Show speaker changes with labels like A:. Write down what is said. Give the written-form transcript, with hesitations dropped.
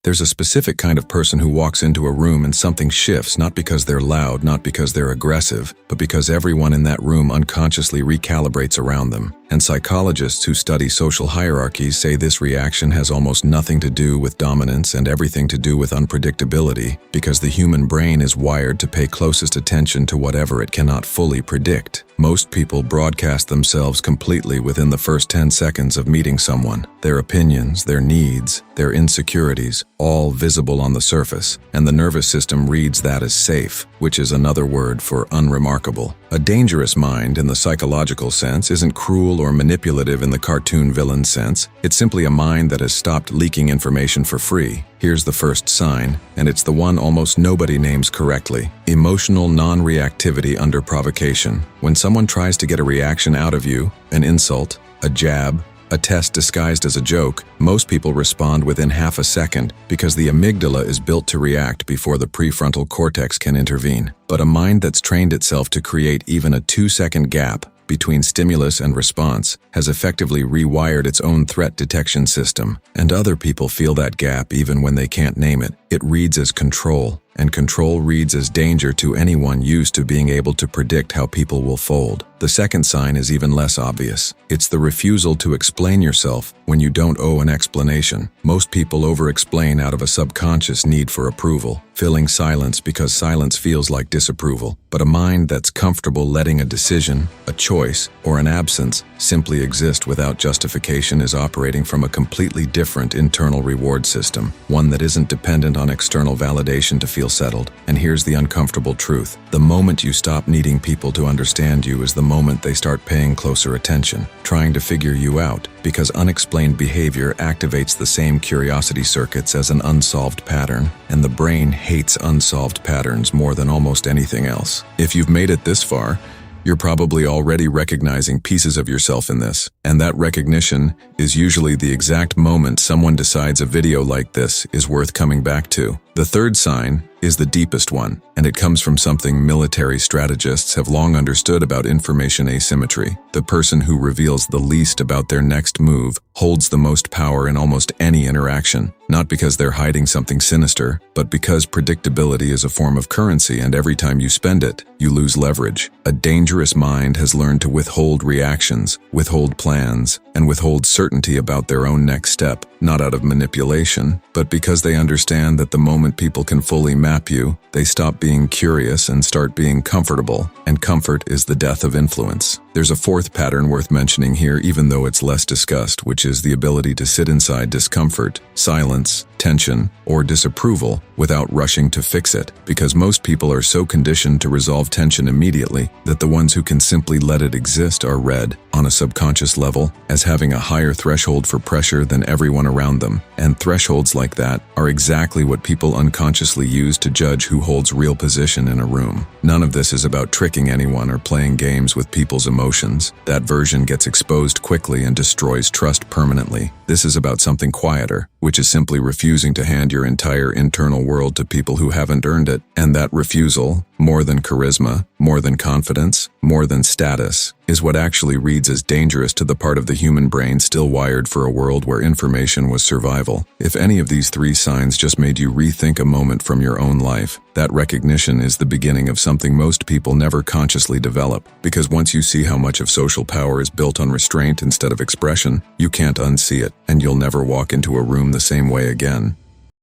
A: There's a specific kind of person who walks into a room and something shifts, not because they're loud, not because they're aggressive, but because everyone in that room unconsciously recalibrates around them. And psychologists who study social hierarchies say this reaction has almost nothing to do with dominance and everything to do with unpredictability, because the human brain is wired to pay closest attention to whatever it cannot fully predict. Most people broadcast themselves completely within the first 10 seconds of meeting someone. Their opinions, their needs, their insecurities, all visible on the surface, and the nervous system reads that as safe, which is another word for unremarkable. A dangerous mind in the psychological sense isn't cruel or manipulative in the cartoon villain sense. It's simply a mind that has stopped leaking information for free. Here's the first sign, and it's the one almost nobody names correctly: emotional non-reactivity under provocation. When someone tries to get a reaction out of you, an insult, a jab, a test disguised as a joke, most people respond within half a second because the amygdala is built to react before the prefrontal cortex can intervene. But a mind that's trained itself to create even a 2-second gap between stimulus and response has effectively rewired its own threat detection system, and other people feel that gap even when they can't name it. It reads as control, and control reads as danger to anyone used to being able to predict how people will fold. The second sign is even less obvious. It's the refusal to explain yourself when you don't owe an explanation. Most people over-explain out of a subconscious need for approval, filling silence because silence feels like disapproval. But a mind that's comfortable letting a decision, a choice, or an absence simply exist without justification is operating from a completely different internal reward system, one that isn't dependent on external validation to feel settled. And here's the uncomfortable truth: the moment you stop needing people to understand you is the moment they start paying closer attention, trying to figure you out, because unexplained behavior activates the same curiosity circuits as an unsolved pattern, and the brain hates unsolved patterns more than almost anything else. If you've made it this far, you're probably already recognizing pieces of yourself in this, and that recognition is usually the exact moment someone decides a video like this is worth coming back to. The third sign is the deepest one, and it comes from something military strategists have long understood about information asymmetry. The person who reveals the least about their next move holds the most power in almost any interaction, not because they're hiding something sinister, but because predictability is a form of currency, and every time you spend it, you lose leverage. A dangerous mind has learned to withhold reactions, withhold plans, and withhold certainty about their own next step, not out of manipulation, but because they understand that the moment people can fully map you, they stop being curious and start being comfortable, and comfort is the death of influence. There's a fourth pattern worth mentioning here, even though it's less discussed, which is the ability to sit inside discomfort, silence, tension, or disapproval without rushing to fix it, because most people are so conditioned to resolve tension immediately that the ones who can simply let it exist are read, on a subconscious level, as having a higher threshold for pressure than everyone around them, and thresholds like that are exactly what people unconsciously use to judge who holds real position in a room. None of this is about tricking anyone or playing games with people's emotions. That version gets exposed quickly and destroys trust permanently. This is about something quieter, which is simply refusing to hand your entire internal world to people who haven't earned it. And that refusal, more than charisma, more than confidence, more than status, is what actually reads as dangerous to the part of the human brain still wired for a world where information was survival. If any of these three signs just made you rethink a moment from your own life, that recognition is the beginning of something most people never consciously develop, because once you see how much of social power is built on restraint instead of expression, you can't unsee it, and you'll never walk into a room the same way again.